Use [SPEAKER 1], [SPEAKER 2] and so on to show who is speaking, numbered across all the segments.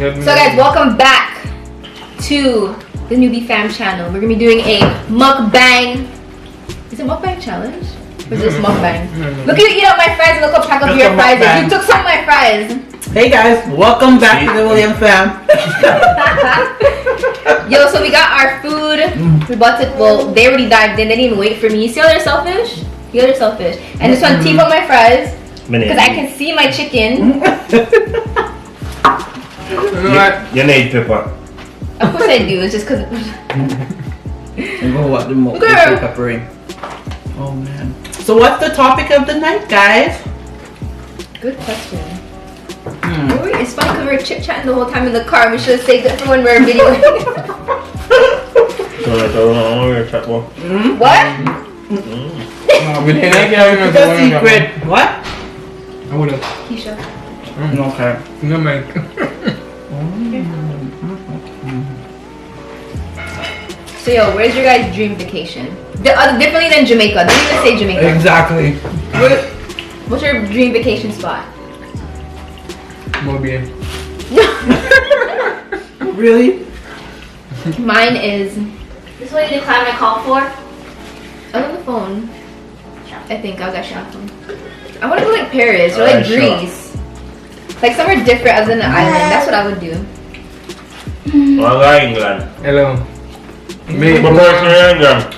[SPEAKER 1] So guys, welcome back to the Newbie Fam channel. We're gonna be doing a mukbang. Is it mukbang challenge? Or is this mukbang? Look at you eat up my fries and look how pack up your fries. You took some of my fries.
[SPEAKER 2] Hey guys, welcome back to the William Fam.
[SPEAKER 1] Yo, so we got our food. We bought it. Well, they already dived in. They didn't even wait for me. You see how they're selfish? You know they're selfish. And this one team on my fries because I can see my chicken.
[SPEAKER 3] You need pepper.
[SPEAKER 1] Of course I do. It's just because.
[SPEAKER 2] I'm gonna watch the milk peppering. Oh man. So what's the topic of the night, guys?
[SPEAKER 1] Good question. It's fun because we're chit chatting the whole time in the car. We should have saved it for when we're videoing. What?
[SPEAKER 2] It's a secret. What?
[SPEAKER 4] I would have.
[SPEAKER 1] Keisha.
[SPEAKER 2] Okay.
[SPEAKER 4] No, Mike.
[SPEAKER 1] So yo, where's your guys' dream vacation? Differently than Jamaica. Don't even say Jamaica.
[SPEAKER 2] Exactly.
[SPEAKER 1] What's your dream vacation spot?
[SPEAKER 4] Mobile.
[SPEAKER 2] Really?
[SPEAKER 1] Mine is.
[SPEAKER 5] This way you decline my call for?
[SPEAKER 1] I was on the phone. I think I was actually on the phone. I want to go like Paris or like Greece. Like somewhere different other than an island. That's what I would do.
[SPEAKER 3] England.
[SPEAKER 4] Hello.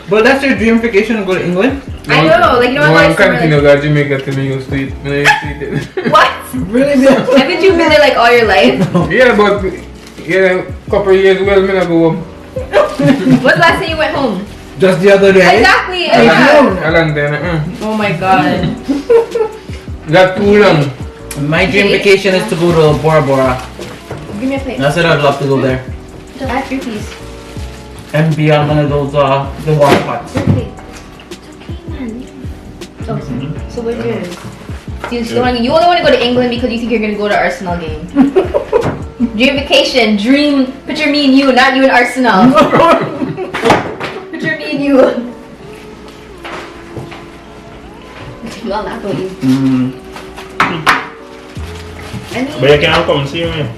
[SPEAKER 2] But that's your dream vacation to go to England?
[SPEAKER 1] I know, like you know what?
[SPEAKER 4] I'm continuing to Jamaica till you used to it. When I used to eat it.
[SPEAKER 1] What?
[SPEAKER 2] Really?
[SPEAKER 1] Haven't you been there like all your life?
[SPEAKER 4] Yeah, but a couple of years well, I go home.
[SPEAKER 1] What's the last time you went home?
[SPEAKER 2] Just the other day?
[SPEAKER 1] Exactly. Yeah.
[SPEAKER 4] A long time.
[SPEAKER 1] Oh my god.
[SPEAKER 4] Not too long.
[SPEAKER 2] My dream vacation is to go to Bora Bora.
[SPEAKER 1] Give me a plate.
[SPEAKER 2] I said I'd love to go there.
[SPEAKER 1] I have 3 piece.
[SPEAKER 2] And be on one of those the water pots.
[SPEAKER 1] It's okay, man. Oh, so where's yours? You only want to go to England because you think you're gonna go to Arsenal game. Dream vacation, dream. Picture me and you, not you and Arsenal. Picture me and you. Well, not for you.
[SPEAKER 3] But you can't come see me.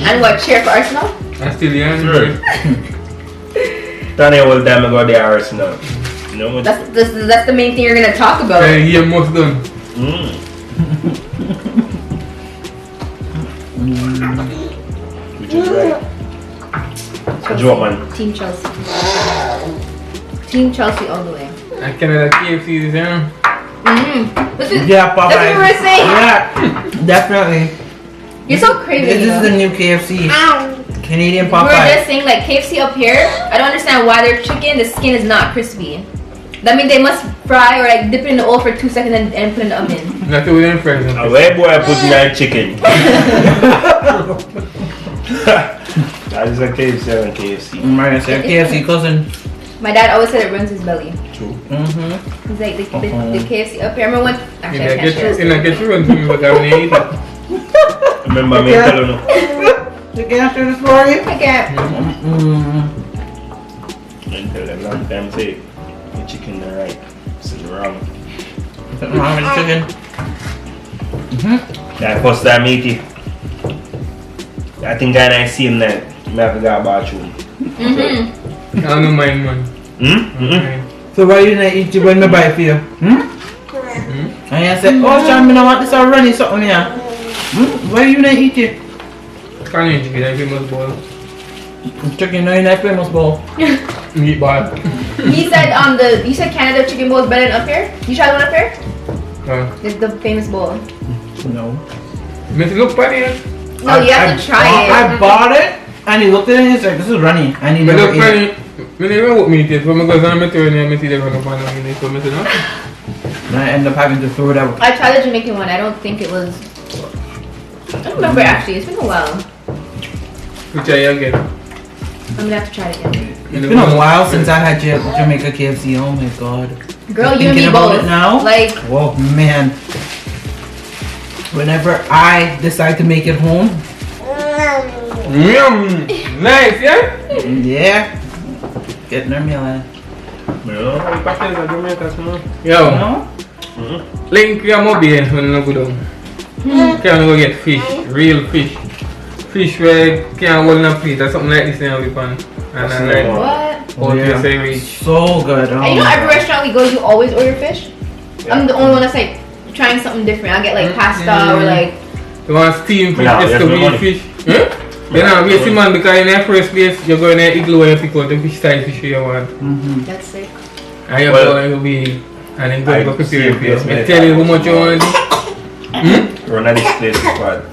[SPEAKER 1] And what? Cheer for Arsenal?
[SPEAKER 4] I still young.
[SPEAKER 3] Sure. Tell you all time I go to Arsenal. You know what?
[SPEAKER 1] That's the main thing you're gonna talk about.
[SPEAKER 4] You're most done.
[SPEAKER 3] Which is right. A joke, man.
[SPEAKER 1] Team Chelsea. Team Chelsea all the way.
[SPEAKER 4] I cannot KFC is young.
[SPEAKER 2] Yeah, Popeyes.
[SPEAKER 1] That's what we were saying.
[SPEAKER 2] Yeah, definitely.
[SPEAKER 1] You're so crazy.
[SPEAKER 2] This is the new KFC. Canadian
[SPEAKER 1] We were
[SPEAKER 2] Popeyes.
[SPEAKER 1] just saying like KFC up here. I don't understand why their chicken, the skin is not crispy. That means they must fry or like dip it in the oil for 2 seconds and put it in the oven.
[SPEAKER 4] Not to within friends.
[SPEAKER 3] Where boy put my chicken? That is a KFC and KFC.
[SPEAKER 2] Right, so KFC cousin.
[SPEAKER 1] My dad always said it runs his belly.
[SPEAKER 3] True.
[SPEAKER 1] He's like the KFC up here. I remember when. Actually, I can't share.
[SPEAKER 4] Get you run to me, but I will eat it.
[SPEAKER 3] Remember me telling you.
[SPEAKER 2] You can't share the story?
[SPEAKER 1] I can't.
[SPEAKER 3] I tell them long time say the chicken not right. This is wrong.
[SPEAKER 2] Something wrong with the chicken.
[SPEAKER 3] That first time I eat it. I think I see him then. I have to go to the bathroom.
[SPEAKER 4] I don't mind, man.
[SPEAKER 2] So why you not eat it when I buy it for you? And you say, oh Sean, I want this already something here. Why you not eat it?
[SPEAKER 4] Can't eat chicken, I famous bowl.
[SPEAKER 2] Chicken, no, you're not famous bowl.
[SPEAKER 4] Meatball.
[SPEAKER 1] He said you said Canada chicken bowl is better than up here. You tried one up here? The famous bowl.
[SPEAKER 2] No.
[SPEAKER 4] Must look funny.
[SPEAKER 1] No, you have to try it.
[SPEAKER 2] I bought it and he looked at it and he's like, this is runny. I need to
[SPEAKER 4] Look
[SPEAKER 2] eat it.
[SPEAKER 4] funny. I never walk meat it. When I go down Mediterranean, I see them on the pan and so I know.
[SPEAKER 2] And I end up having to throw it out.
[SPEAKER 1] I tried the Jamaican one. I don't think it was. I don't remember actually. It's been a while.
[SPEAKER 4] Which I again.
[SPEAKER 1] I'm gonna have to try it again.
[SPEAKER 2] It's been a while since I had Jamaica KFC. Oh my god.
[SPEAKER 1] Girl, you and me
[SPEAKER 2] about
[SPEAKER 1] both.
[SPEAKER 2] it now?
[SPEAKER 1] Like.
[SPEAKER 2] Oh man. Whenever I decide to make it home.
[SPEAKER 4] Nice, yeah?
[SPEAKER 2] Yeah. Getting their meal in.
[SPEAKER 4] Yo. Link your mobile when you go down. Can go get fish, real fish. fish where can't hold a plate or something like this in a pan. And then like,
[SPEAKER 1] What?
[SPEAKER 4] how to say reach.
[SPEAKER 2] So good. Oh
[SPEAKER 1] And you know,
[SPEAKER 2] my
[SPEAKER 1] every
[SPEAKER 2] God.
[SPEAKER 1] restaurant we go, you always order fish.
[SPEAKER 3] Yeah.
[SPEAKER 1] I'm the only one that's like trying something different. I get like pasta or like.
[SPEAKER 4] You want steamed fish,
[SPEAKER 3] No,
[SPEAKER 4] just
[SPEAKER 3] there's
[SPEAKER 4] to
[SPEAKER 3] no
[SPEAKER 4] be
[SPEAKER 3] money.
[SPEAKER 4] fish. You know, waste man because in the first place you're going to igloo and you pick out the fish style fish you want.
[SPEAKER 1] That's sick.
[SPEAKER 4] And you're
[SPEAKER 3] Well,
[SPEAKER 4] going to be and then go
[SPEAKER 3] I
[SPEAKER 4] to prepare your
[SPEAKER 3] see
[SPEAKER 4] place.
[SPEAKER 3] it,
[SPEAKER 4] I tell you how much you want to do.
[SPEAKER 3] Run at this place is bad.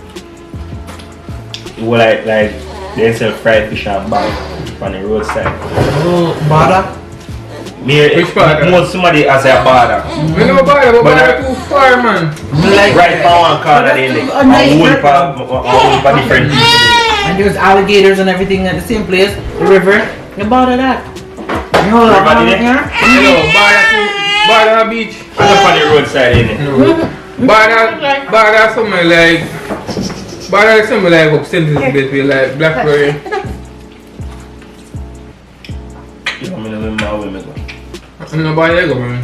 [SPEAKER 3] It was like they sell fried fish and bag on the roadside.
[SPEAKER 2] Oh, Bada.
[SPEAKER 4] Which part?
[SPEAKER 3] Most somebody has a bada.
[SPEAKER 4] We know about it, but
[SPEAKER 3] But
[SPEAKER 4] bother too far, man.
[SPEAKER 2] Like
[SPEAKER 3] Right for one corner there.
[SPEAKER 2] A nice strip.
[SPEAKER 3] For different people.
[SPEAKER 2] And there's alligators and everything at the same place. The river. You bother that. You know that
[SPEAKER 3] Everybody
[SPEAKER 2] one
[SPEAKER 3] there?
[SPEAKER 2] here?
[SPEAKER 4] Hello, Bada beach.
[SPEAKER 3] I'm up on the roadside in it.
[SPEAKER 4] Bada something like Bada something like upstairs a bit with like blackberry.
[SPEAKER 3] You want me to remember how we go?
[SPEAKER 4] I'm not buying Lego, man.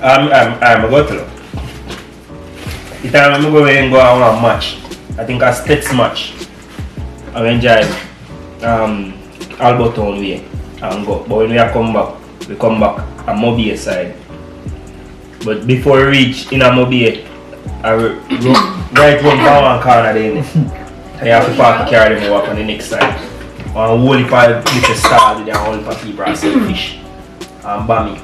[SPEAKER 3] I'm a go to look. The time I'm going to go on a match. I think a States match. I enjoy Albertown way and go. But when we come back at Mobile side. But before we reach in a Mobile, I right one power and corner there. I have to park the car and walk on the next side. One whole heap of little stars with a whole heap of people and sell fish and bami.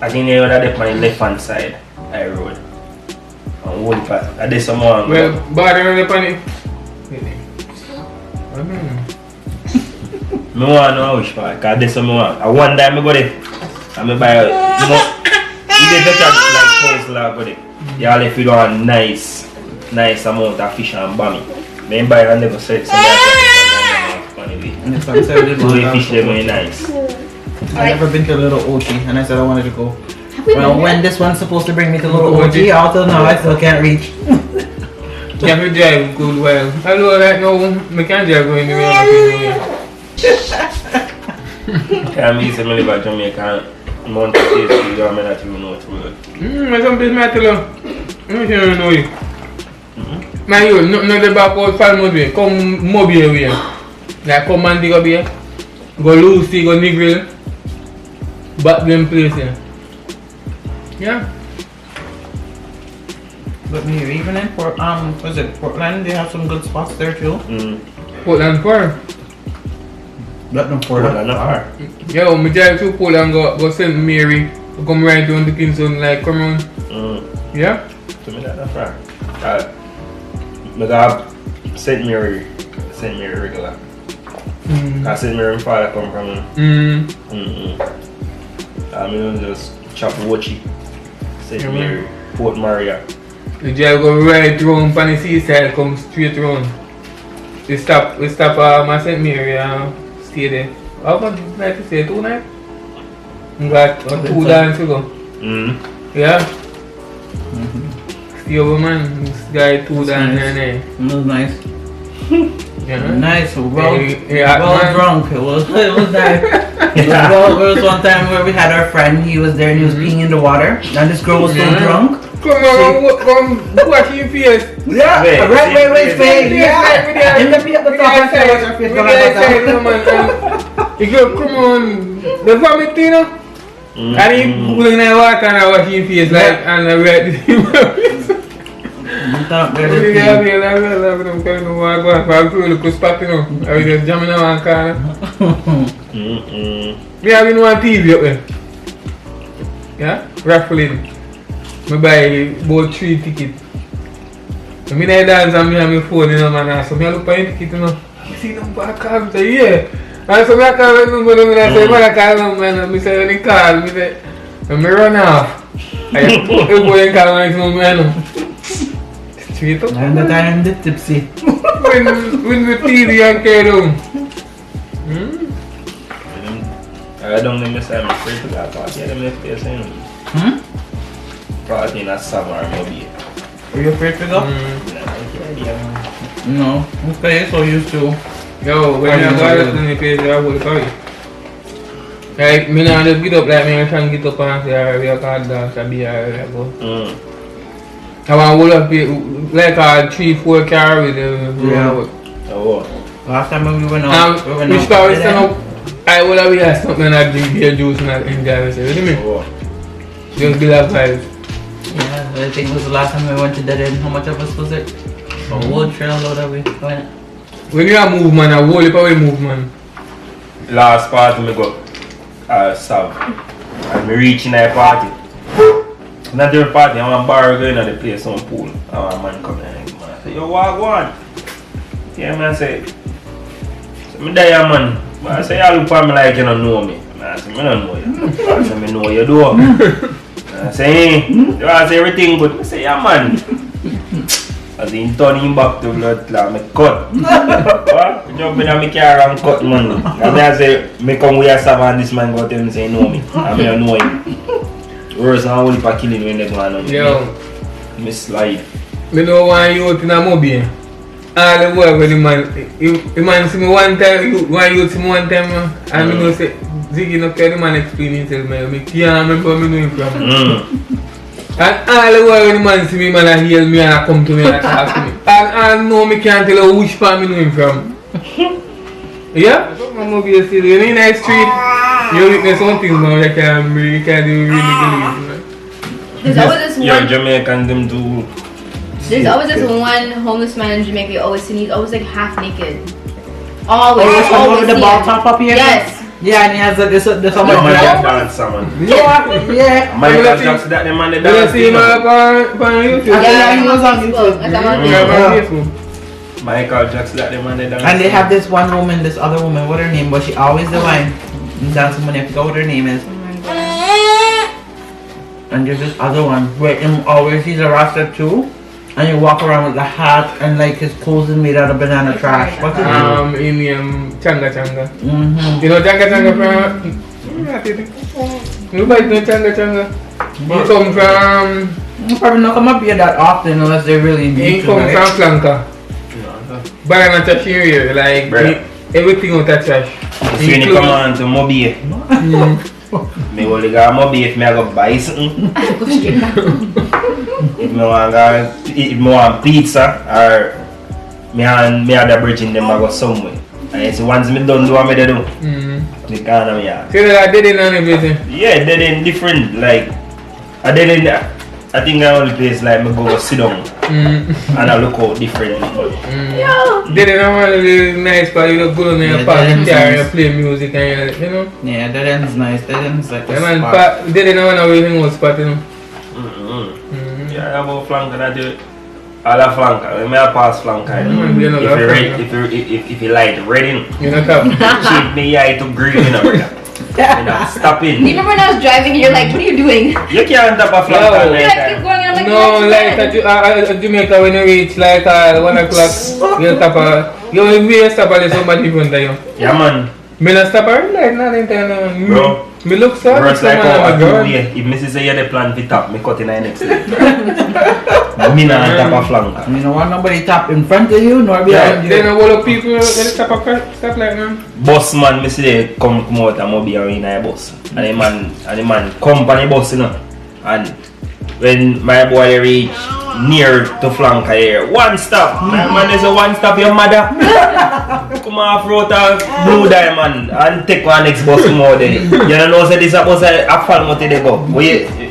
[SPEAKER 3] I think they were there on the left hand side of the road. And whole heap of, and there's someone.
[SPEAKER 4] Well, Bada on the pan.
[SPEAKER 3] I want to know which part, because there's someone. And one time I go there and I buy, you know, you get better like coleslaw go there. You all if you do a nice amount of fish and bami. Then buy and never say so
[SPEAKER 2] And it's like said,
[SPEAKER 3] so the fish them very nice.
[SPEAKER 2] I never been to Little Ochi and I said I wanted to go.
[SPEAKER 1] Have we
[SPEAKER 2] Well,
[SPEAKER 1] been
[SPEAKER 2] when
[SPEAKER 1] there?
[SPEAKER 2] this one's supposed to bring me to Little
[SPEAKER 4] Little
[SPEAKER 2] Ochi, out till now I still can't reach.
[SPEAKER 4] You have to drive good well. Hello, right now, I can't drive going anywhere.
[SPEAKER 3] I'm used to live at Jamaica. Month of days, you don't not even know what to do.
[SPEAKER 4] I some place I tell you. I don't know you. Man, you, nothing the back out Falmouth way. Come Mobile way. Like come Mandigo way. Go Lucy, go Negril. Back them place here. Yeah.
[SPEAKER 2] But maybe even in was it Portland? They have some good spots there too.
[SPEAKER 4] Portland Far.
[SPEAKER 2] Let them
[SPEAKER 3] Portland, not far.
[SPEAKER 4] Yo, me drive to Portland, go St. Mary. Come right down to Kingston, like come on. Yeah?
[SPEAKER 3] To me, that's not far. I got St. Mary regular. Because St. Mary father come from. I mean, just chop watchy. St. Mary, Port Maria.
[SPEAKER 4] The drive go right round from the seaside, come straight round. We stop my St. Mary stay there. How much night to stay? 2 nights? We got 2 days to go. Yeah? Stay over man, this guy 2 days and
[SPEAKER 2] It was nice.
[SPEAKER 4] yeah.
[SPEAKER 2] Nice, well
[SPEAKER 4] man.
[SPEAKER 2] drunk. It was nice. There was one time where we had our friend, he was there and he was peeing in the water. And this girl was so drunk.
[SPEAKER 4] Come wash your face.
[SPEAKER 2] Yeah, wait, face. Yeah. And let me at the top and say what's her face gonna
[SPEAKER 4] You go, come on, the vomit, you know? And he pulling that water and I wash your face like, and I read this. I was just jamming on one corner. We have one TV up there. Yeah? Raffling. I buy about 3 tickets. So I dance and I have my phone, you know, man. So I look for the ticket, you know. I see them back up, I say, yeah. And so I call them, and I say, man, I call them, and I say, when they call, I say, and I run off. I go and call them, man. Straight up.
[SPEAKER 2] And the time I'm tipsy.
[SPEAKER 4] When the TV and carry down.
[SPEAKER 3] I don't know if I'm afraid to that party. I don't know if they're saying party in a summer maybe.
[SPEAKER 2] Are you afraid to go? No. Okay, so used to.
[SPEAKER 4] Yo, when I go to the place, I will call you. Like, me not just get up like me, I try and get up and say, we are called dance, I be alright, go. I want to up like a 3-4 car with the
[SPEAKER 3] Oh.
[SPEAKER 2] Last time we went out,
[SPEAKER 4] which car was stand up, I would have had something and I drink beer juice and I enjoy myself. What do you mean?
[SPEAKER 3] Oh.
[SPEAKER 4] Just be that vibes.
[SPEAKER 2] Yeah, I think it was the last time we went to Dead End. How much of us was it? A whole trail load of it.
[SPEAKER 4] When you have move man, a whole heap of move man.
[SPEAKER 3] Last party me go South. And me reach in that party. Not the party, I want bar going to the place on pool. I want a man come in and I say, yo, what go on? Yeah, man say, so me there man. I say, you look at me like you don't know me. I say, I don't know you. I say, I know you do. I say, hey, you want to say everything good? I say, yeah man. I say, he turn him back to blood clot, me cut. What? You jump in my car and cut money. And I say, me come with a stab and this man go tell me say, know me. I mean, I know him. Worse than only for killing when they go on.
[SPEAKER 4] Yo.
[SPEAKER 3] Me slide.
[SPEAKER 4] Me know one youth in a mobile. All the work with the man. The man see me one time, one youth see me one time, and me know say, Ziggy no care the man explain himself, me can't remember where me know him from. And all the work when the man see me, man I heal me and I come to me and I talk to me. And I know me can't tell you which part me know him from. Yeah? I'm mobile still. You in the street, you witness one thing now you can't really believe.
[SPEAKER 1] There's always this
[SPEAKER 3] You're
[SPEAKER 1] one.
[SPEAKER 3] Jamaican them too.
[SPEAKER 1] There's always this one homeless man in Jamaica you always see. He's always like half naked. Always.
[SPEAKER 2] Oh,
[SPEAKER 1] always
[SPEAKER 2] with the
[SPEAKER 1] see
[SPEAKER 2] ball
[SPEAKER 1] him.
[SPEAKER 2] top up here?
[SPEAKER 1] Yes.
[SPEAKER 2] Yeah, and he has this
[SPEAKER 3] The
[SPEAKER 2] some
[SPEAKER 3] man
[SPEAKER 2] like
[SPEAKER 3] that dance, man.
[SPEAKER 2] yeah.
[SPEAKER 3] Michael Jackson, that the man that
[SPEAKER 4] You don't
[SPEAKER 3] dance.
[SPEAKER 4] see him on YouTube?
[SPEAKER 2] Yeah, he was on
[SPEAKER 1] Facebook.
[SPEAKER 2] YouTube.
[SPEAKER 1] That's on
[SPEAKER 4] Yeah,
[SPEAKER 1] Facebook.
[SPEAKER 4] on Facebook.
[SPEAKER 3] Michael Jackson, that the man that dance.
[SPEAKER 2] And they have this one woman, this other woman, what her name, but she always the one dancing money, I forgot what her name is. And there's this other one where him always he's a rasta too. And you walk around with the hat and like his clothes is made out of banana trash. What's his name?
[SPEAKER 4] In Changa Changa.
[SPEAKER 2] Mm-hmm.
[SPEAKER 4] You know Changa Changa from... Nobody know Changa Changa. He come from...
[SPEAKER 2] You probably not come up here that often unless they really need
[SPEAKER 4] He
[SPEAKER 2] to,
[SPEAKER 4] come
[SPEAKER 2] right?
[SPEAKER 4] from Flanka. Banana trash area, like
[SPEAKER 3] Brother.
[SPEAKER 4] everything out of trash.
[SPEAKER 3] So when you come on to Mobile, me only got Mobile if me I go buy something.
[SPEAKER 1] Go straight back.
[SPEAKER 3] If me want pizza or me and the bridge in them I go somewhere. And so once me done do what me they do, me can't have me yard.
[SPEAKER 4] So that I did it and everything.
[SPEAKER 3] Yeah, they in different like I think I only place like me go sit down and I look out differently. But
[SPEAKER 4] Did it not really nice but you look good on your
[SPEAKER 2] Yeah,
[SPEAKER 4] park and
[SPEAKER 2] that is
[SPEAKER 4] you play music and you know.
[SPEAKER 2] Yeah, that end's nice. That end's like
[SPEAKER 4] Yeah
[SPEAKER 2] a
[SPEAKER 4] man,
[SPEAKER 2] spot.
[SPEAKER 4] did it not want to hang out spot you know.
[SPEAKER 3] yeah, I go flank and I do it. All a flank, I may pass flank.
[SPEAKER 4] You know,
[SPEAKER 3] If you like reading,
[SPEAKER 4] You know top.
[SPEAKER 3] shape me eye to green, you know. Stop
[SPEAKER 1] Do you
[SPEAKER 3] in.
[SPEAKER 1] remember when I was driving and you're like, what are you doing?
[SPEAKER 3] You can't tap a flank
[SPEAKER 4] No.
[SPEAKER 3] all
[SPEAKER 1] You're
[SPEAKER 3] night
[SPEAKER 1] like, keep
[SPEAKER 3] time.
[SPEAKER 1] going and I'm like,
[SPEAKER 4] No,
[SPEAKER 1] relax,
[SPEAKER 4] like
[SPEAKER 1] relax.
[SPEAKER 4] at Jamaica when you reach like 1 o'clock, you stop you only stop at somebody in front of you.
[SPEAKER 3] Yeah man,
[SPEAKER 4] Me not stop at like nothing time.
[SPEAKER 3] bro.
[SPEAKER 4] Me look so
[SPEAKER 3] Worse like how I
[SPEAKER 4] girl.
[SPEAKER 3] do here. If Mrs. say you the plan to tap, me cut in the next day. Me not tap a flank.
[SPEAKER 2] You don't want nobody tap in front of you nor behind you.
[SPEAKER 4] Then a lot of people when they stop at stuff like man.
[SPEAKER 3] Bus man, me see they come out and mobile in a bus. And the man come on the bus, you know. And when my boy reach near to flank here, one stop. My man is a one stop your mother. Come off road to Blue Diamond and take one next bus come out there. You don't know say this a bus a fall motor they go.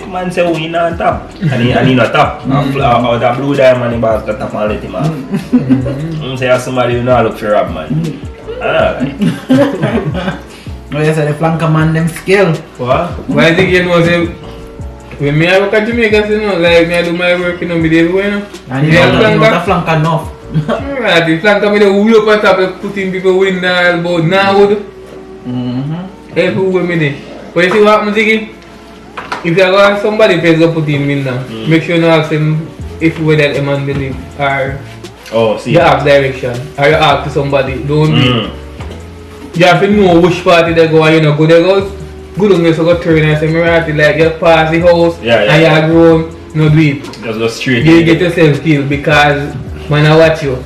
[SPEAKER 3] Man say we not tap. And he not tap. Out of Blue Diamond he bought to tap and let him off. Say somebody you know look for rob man. Alright.
[SPEAKER 2] Well, you said the flanker man them skill.
[SPEAKER 3] What?
[SPEAKER 4] Why I think you know say when me I work at Jamaica, you know, like me I do my work, you know, me there everywhere, you know.
[SPEAKER 2] And you
[SPEAKER 4] Yeah,
[SPEAKER 2] don't know
[SPEAKER 4] flanker.
[SPEAKER 2] the flanker enough.
[SPEAKER 4] Right, the flanker me the wheel up on top, like, putting people window, about now wood. Everywhere me there. But you see what happens, Ziggy? If you go somebody pays up put him in now, make sure you ask him if where that a man believe or
[SPEAKER 3] Oh, see.
[SPEAKER 4] you ask direction or you ask to somebody. Don't be. You have to know which party they go and you know go there goes. Good on you so go turn and say me right like you pass the house and you are grown, no do it.
[SPEAKER 3] Just go straight.
[SPEAKER 4] You get yourself killed because when I watch you.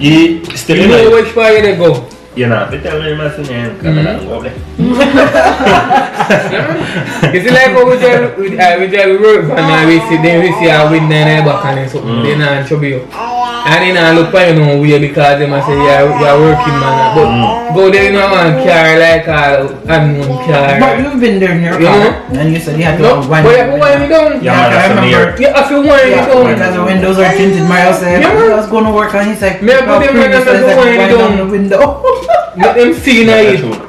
[SPEAKER 3] You still
[SPEAKER 4] You know which party they go.
[SPEAKER 3] You know, they tell me my name because I don't go there.
[SPEAKER 4] You see like how we try to work and we see our window in the back and something. They not trouble you. And they not look for you no way because they must say you're working man. But go there in one car like a unknown car.
[SPEAKER 2] But you've been there in your car, and you said you had to wind
[SPEAKER 4] but you have to wind it down.
[SPEAKER 3] Yeah, man,
[SPEAKER 2] I
[SPEAKER 3] that's
[SPEAKER 2] remember.
[SPEAKER 4] You have to wind it down.
[SPEAKER 2] Because the windows are tinted. Mario said, I was going to work, and he's like,
[SPEAKER 4] Me I put them in and wind
[SPEAKER 2] down the
[SPEAKER 4] down.
[SPEAKER 2] window.
[SPEAKER 4] Let them see now.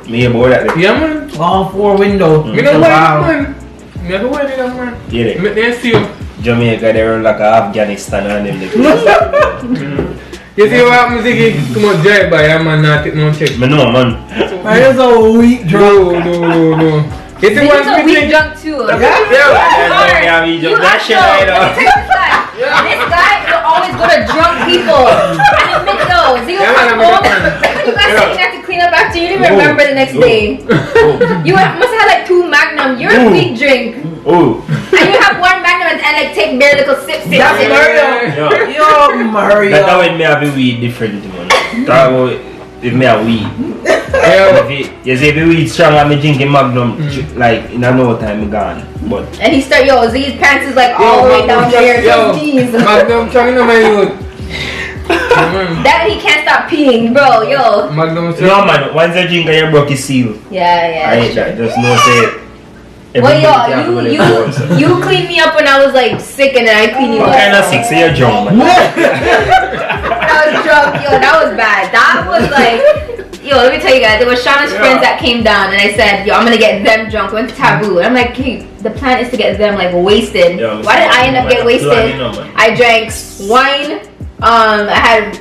[SPEAKER 3] Me about that.
[SPEAKER 4] Yeah man.
[SPEAKER 2] All 4 windows.
[SPEAKER 4] Me don't wind it man. Me have to wind it down man.
[SPEAKER 3] Yeah,
[SPEAKER 4] Let them see you.
[SPEAKER 3] Jamaica, they run like Afghanistan and them.
[SPEAKER 4] You see what happens if you too much drive by and man not take no check.
[SPEAKER 3] Me know, man.
[SPEAKER 2] Mario's a weak drunk.
[SPEAKER 4] No. You see
[SPEAKER 1] He's
[SPEAKER 4] what
[SPEAKER 1] a
[SPEAKER 4] we
[SPEAKER 1] weak
[SPEAKER 4] think?
[SPEAKER 1] drunk too.
[SPEAKER 3] That shit right now.
[SPEAKER 1] This guy will always go to drunk people and admit those. He will come home. When you guys say you have to clean up after you, didn't even remember the next day. You must have like 2 Magnum. You're a weak drink.
[SPEAKER 3] Oh.
[SPEAKER 1] And you have 1 Magnum and like take bare little sips.
[SPEAKER 2] That's Mario. Yo, Mario.
[SPEAKER 3] That's when me have a weed different, man. That way, if me a weed. You see, if you weed strong and me drinking Magnum, like in no time, me gone. But
[SPEAKER 1] And he start, yo, Z's pants is like all the way down there.
[SPEAKER 4] Yo,
[SPEAKER 1] Jeez.
[SPEAKER 4] Magnum strong in my youth.
[SPEAKER 1] That he can't stop peeing, bro, yo.
[SPEAKER 4] Magnum
[SPEAKER 3] no
[SPEAKER 4] strong.
[SPEAKER 3] man, once you drink you broke your seal.
[SPEAKER 1] Yeah.
[SPEAKER 3] I hate that. Just no say.
[SPEAKER 1] Well, yo, you cleaned me up when I was like sick and then I cleaned you
[SPEAKER 3] What
[SPEAKER 1] up.
[SPEAKER 3] kind of sick? So you're drunk, man.
[SPEAKER 1] I was drunk, yo, that was bad. That was like, yo, let me tell you guys, there was Shauna's friends that came down and I said, yo, I'm gonna get them drunk. We went to Taboo. And I'm like, hey, the plan is to get them like wasted.
[SPEAKER 3] Yeah,
[SPEAKER 1] why did I end up getting wasted?
[SPEAKER 3] Man.
[SPEAKER 1] I drank wine, I had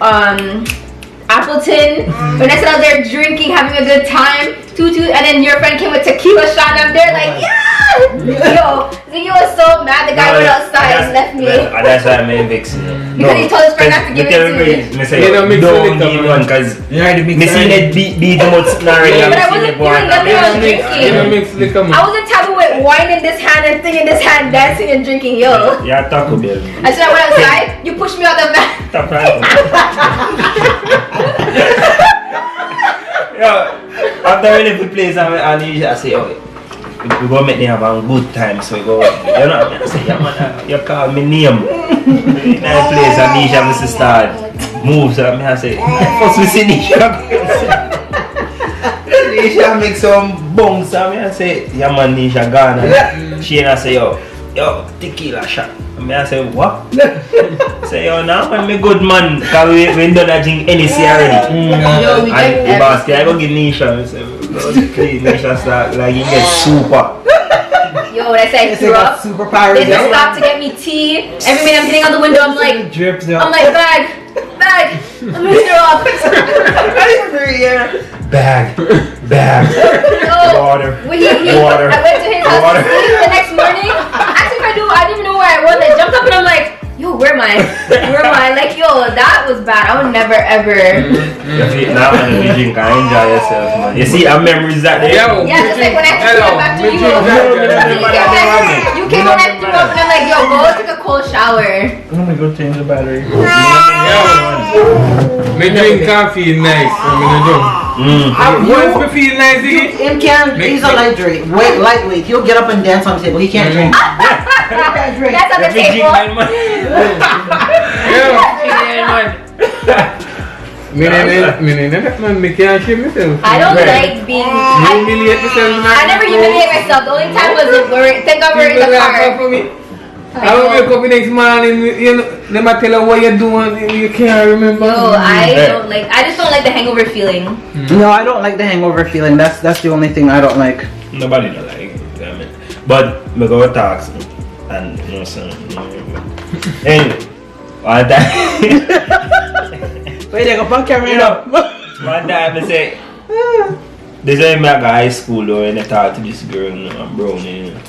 [SPEAKER 1] Appleton. When I said I was there drinking, having a good time, and then your friend came with tequila shot and I'm there like, yeah! Yo, Ziggy was so mad, the guy went outside and left me.
[SPEAKER 3] That's why I'm vexing.
[SPEAKER 1] Because he told his friend not to give it to me.
[SPEAKER 3] Me say, don't give one because me seen it beat the most snarly.
[SPEAKER 1] But I wasn't feeling nothing, I was drinking. I was in Taboo with wine in this hand and thing in this hand, dancing and drinking, yo.
[SPEAKER 3] Yeah, Taco Bell.
[SPEAKER 1] I said I went outside, you pushed me out the van.
[SPEAKER 3] Yo, after we leave the place I say, oh, we go make them have a good time, so we go, you know, I say, yeah man, you call me name. In that place, Nisha must start move, so I say, first we see Nisha. Nisha make some bounce, so I say, yeah man, Nisha gone. And she and I say, yo, tequila shot. I say, what? Say, yo, now man, me good man, because we don't drink any already.
[SPEAKER 1] Yo, we drank
[SPEAKER 3] And the basket, I go give Nisha, I say, clean Nisha start, like, you get super.
[SPEAKER 1] Yo, when I say I threw up,
[SPEAKER 2] Superpowers.
[SPEAKER 1] they just stopped to get me tea. Every minute I'm getting on the window, I'm like,
[SPEAKER 2] drips
[SPEAKER 1] bag, I'm gonna throw up.
[SPEAKER 3] Bag,
[SPEAKER 1] Yo,
[SPEAKER 3] water,
[SPEAKER 1] water. I went to his house
[SPEAKER 3] Water.
[SPEAKER 1] to sleep the next morning. Actually, I didn't even know where I was. I jumped up and I'm like, yo, where am I? Like, yo, that was bad. I would never ever.
[SPEAKER 3] Now when you drink, I enjoy yourself, man. You see, our memories that day.
[SPEAKER 4] Yo,
[SPEAKER 1] Yeah, just like when I threw up after you. You came when I threw up and I'm like, yo, go take a cold shower.
[SPEAKER 2] I'm gonna go change the battery.
[SPEAKER 4] me drink coffee nice. I'm gonna drink. Once me feel nice, Ziggy.
[SPEAKER 2] Him can't, he's a lightweight. He'll get up and dance on the table. He can't drink.
[SPEAKER 1] That's on the table.
[SPEAKER 4] Me can't shame myself.
[SPEAKER 1] I don't like being.
[SPEAKER 4] Humiliate myself.
[SPEAKER 1] I never humiliate myself. The only time was if we're in the car.
[SPEAKER 4] I will wake up the next morning, you know, them I tell you what you're doing, you can't remember.
[SPEAKER 1] No, I just don't like the hangover feeling.
[SPEAKER 2] No, I don't like the hangover feeling. That's the only thing I don't like.
[SPEAKER 3] Nobody don't like it, damn it. But me go talk and you know son. Anyway, one time.
[SPEAKER 2] Wait, they go back camera.
[SPEAKER 3] You know, one time I say, this is when I go high school though, and I talk to this girl, you know, Brownie, you know.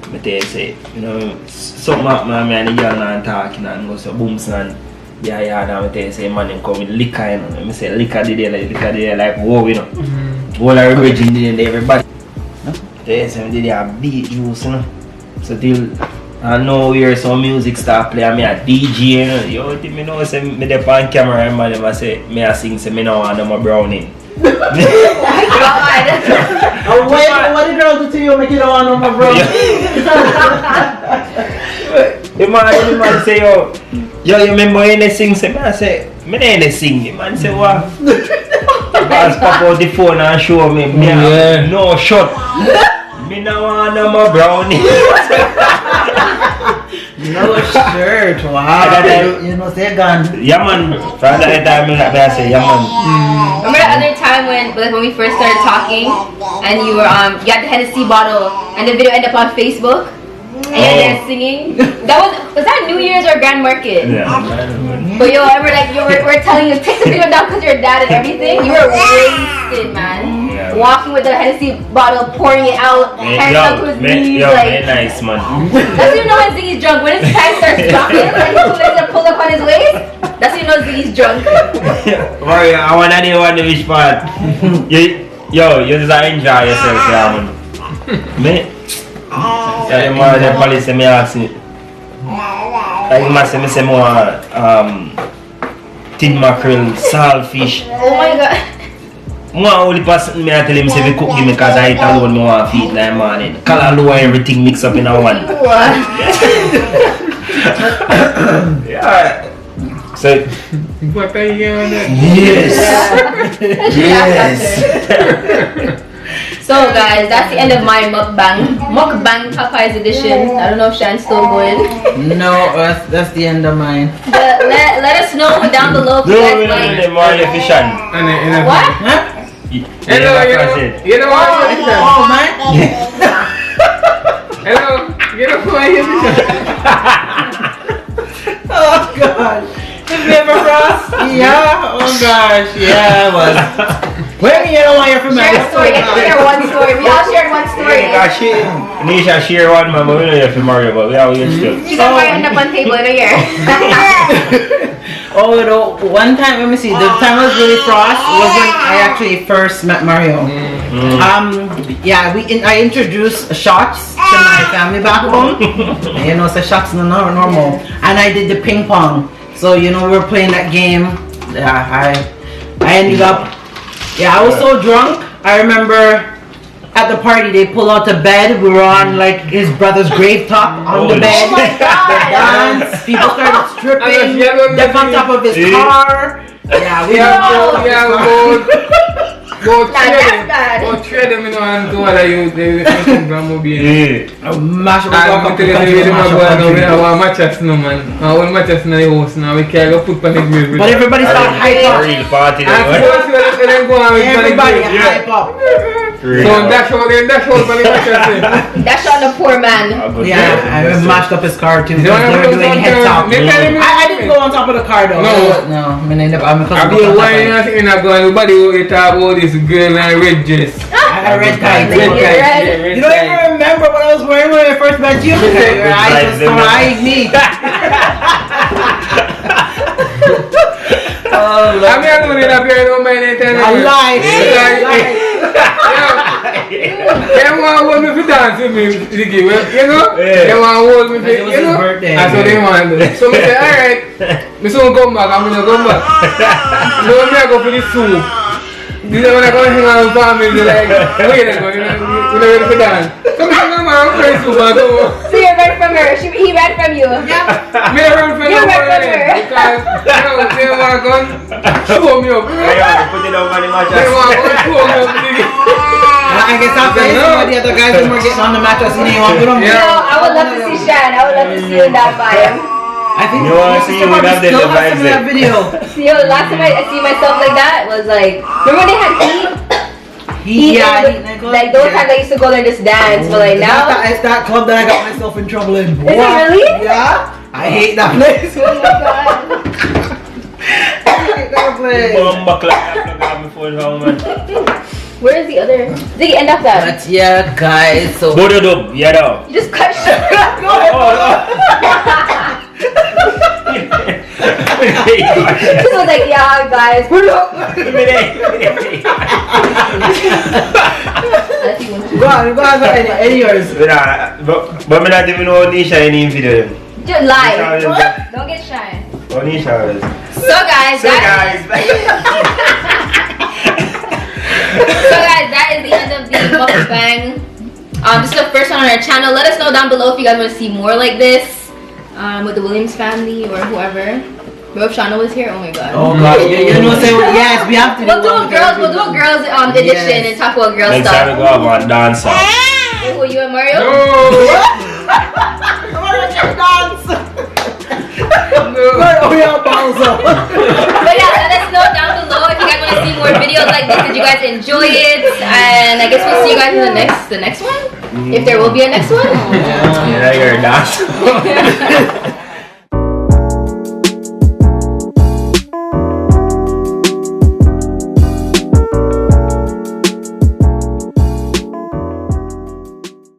[SPEAKER 3] But they say, you know, something up, man, and the girl and talking and go so boom, son. Yeah, and they say, man, them come with liquor, you know. I say, liquor there, like, whoa, you know. All our virgin did everybody. They say, they have beat juice, you know. So till I know where some music start playing, me a DJ, you know. Yo, me know, say, me dey on camera, and man, I say, me a sing, say, me no want no more Browning.
[SPEAKER 2] What did girl do to you, make you don't want no more, bro.
[SPEAKER 3] The man say, yo, you remember when they sing? Say, man, say, me ain't sing. The man say, what? Just pop out the phone and show me. No shot. Me no want no more brownie.
[SPEAKER 2] No shirt, wow. You know, say gun.
[SPEAKER 3] Yeah, man. For another time, I say, yeah, man.
[SPEAKER 1] Remember the other time when we first started talking and you were you had the Hennessy bottle and the video ended up on Facebook and you're there singing? Was that New Year's or Grand Market?
[SPEAKER 3] Yeah.
[SPEAKER 1] But yo, I remember like we're telling you take the video down because your dad and everything. You were wasted, man.
[SPEAKER 3] Yeah.
[SPEAKER 1] Walking with the Hennessy bottle, pouring it out, hands up to his knees, like.
[SPEAKER 3] Nice, man.
[SPEAKER 1] That's when you know when Ziggy's drunk. When his time starts dropping, like his legs are pulled up on his waist. That's when you know Ziggy's drunk.
[SPEAKER 3] Mario, I want anyone to which part. You just enjoy yourself, yeah, man. Me? Yeah, man, the police me ask me. Like, me say more tin mackerel, saltfish.
[SPEAKER 1] Oh my god.
[SPEAKER 3] More only person me I tell him say we cook me because I eat alone me want to feed that morning. Color low everything mix up in a one. Yeah. So
[SPEAKER 4] What are you doing?
[SPEAKER 3] yes.
[SPEAKER 1] So guys, that's the end of my mukbang Popeyes edition. I don't know if Shan's still going.
[SPEAKER 2] No, that's the end of mine.
[SPEAKER 1] But let us know down below if you guys like.
[SPEAKER 3] Mario Fishan.
[SPEAKER 1] What?
[SPEAKER 2] Huh?
[SPEAKER 4] Hello, you know what?
[SPEAKER 2] Oh, man.
[SPEAKER 4] Hello, you know who I am?
[SPEAKER 2] Oh, God. Remember Ross? Yeah. Oh, gosh. Yeah, I was. Where you don't want your from
[SPEAKER 1] Share a story. Get to share one story. We all shared one story.
[SPEAKER 3] Nisha share one, man, but we don't have to Mario, but we all here still.
[SPEAKER 1] She's gonna end up on table in a year.
[SPEAKER 2] Oh, no. One time, let me see. The time was really frost. Was when I actually first met Mario. Yeah, I introduced shots to my family back home. You know, so shots are not normal. And I did the ping pong. So you know, we were playing that game. Yeah, I ended up. Yeah, I was so drunk. I remember at the party they pulled out the bed. We were on like his brother's grave top on the bed.
[SPEAKER 1] Oh my god!
[SPEAKER 2] They danced. People started stripping. They're on top of his car. Yeah, we
[SPEAKER 4] Go trade them, you know, and do all of you. They grandma be.
[SPEAKER 2] Mash up
[SPEAKER 4] I'm telling you, we have matches now, man. All matches in the house now. We can't go put on the grill.
[SPEAKER 2] but everybody started hype up.
[SPEAKER 3] Real party.
[SPEAKER 2] Everybody hype up.
[SPEAKER 4] So dash out for the matches.
[SPEAKER 1] That's on the poor man.
[SPEAKER 2] Yeah, I mashed up his car too. They were doing head top. I didn't go on top of the car though. No. I mean,
[SPEAKER 4] I be wine and I go and nobody will talk about this girl and red dress.
[SPEAKER 2] I had red tights.
[SPEAKER 1] Red.
[SPEAKER 2] You don't even remember what I was wearing when I first met you? Your eyes were so eyeing me.
[SPEAKER 4] I'm not doing it up here, no man.
[SPEAKER 2] I lied.
[SPEAKER 4] They want to hold me for dance with me, Ziggy, you know? They want to hold me for,
[SPEAKER 2] It was
[SPEAKER 4] you
[SPEAKER 2] his
[SPEAKER 4] know?
[SPEAKER 2] birthday.
[SPEAKER 4] That's what they want. So I say, alright, I soon come back, I'm going to come back. So when I go for the soup, this is when I go hang out with family, they're like, wait a minute, you're not ready for dance. So I say, no man, I'm ready to go.
[SPEAKER 1] So you ran from her. He ran from you.
[SPEAKER 2] Yeah.
[SPEAKER 4] Me run from
[SPEAKER 1] You
[SPEAKER 4] her
[SPEAKER 1] ran from her.
[SPEAKER 4] because, you know, they want to go show me up.
[SPEAKER 3] Put it over the matches.
[SPEAKER 4] They want to go show me up, Ziggy.
[SPEAKER 2] I guess I'll say some of the other guys who were getting on the mattress and they want to put them.
[SPEAKER 4] Yeah.
[SPEAKER 1] No, I would love to see Shan. I would love to see you in that vibe.
[SPEAKER 2] I think
[SPEAKER 3] You wanna see you
[SPEAKER 2] Mr.
[SPEAKER 3] have the
[SPEAKER 2] still
[SPEAKER 3] vibes
[SPEAKER 2] has some of that
[SPEAKER 3] there.
[SPEAKER 2] video.
[SPEAKER 1] Yo, last time I see myself like that was like, remember when they had Heat? Like those times I used to go there and just dance, but like now.
[SPEAKER 2] It's that club that I got myself in trouble in.
[SPEAKER 1] Is it really?
[SPEAKER 2] Yeah. I hate that place.
[SPEAKER 1] Oh my god.
[SPEAKER 2] I hate that place.
[SPEAKER 3] Bomba clap before the man.
[SPEAKER 1] Where is the other? Ziggy, end up that.
[SPEAKER 2] But yeah, guys, so.
[SPEAKER 3] Bodo dub, yeah though.
[SPEAKER 1] You just cut short. This was like, yeah, guys.
[SPEAKER 2] Go on, any yours.
[SPEAKER 3] But me not even know Nisha any video.
[SPEAKER 1] Just lie. Don't get shy.
[SPEAKER 3] Oh, Nisha is.
[SPEAKER 1] So guys, that is the end of the mukbang This is the first one on our channel. Let us know down below if you guys want to see more like this with the Williams family or whoever. Bro, if Shauna was here, oh my god.
[SPEAKER 2] Oh god, you know, say yes, we have to.
[SPEAKER 1] We'll do a girls edition and talk about girl
[SPEAKER 3] Next
[SPEAKER 1] stuff.
[SPEAKER 3] time we go have a dance off.
[SPEAKER 1] Who, you and Mario?
[SPEAKER 4] No!
[SPEAKER 2] Dance.
[SPEAKER 4] No!
[SPEAKER 2] Oh yeah, Bowser.
[SPEAKER 1] But yeah, let us know down below if you guys want to see more videos like this. Did you guys enjoy it? And I guess we'll see you guys in the next one. If there will be a next one.
[SPEAKER 3] Yeah, you're a dance.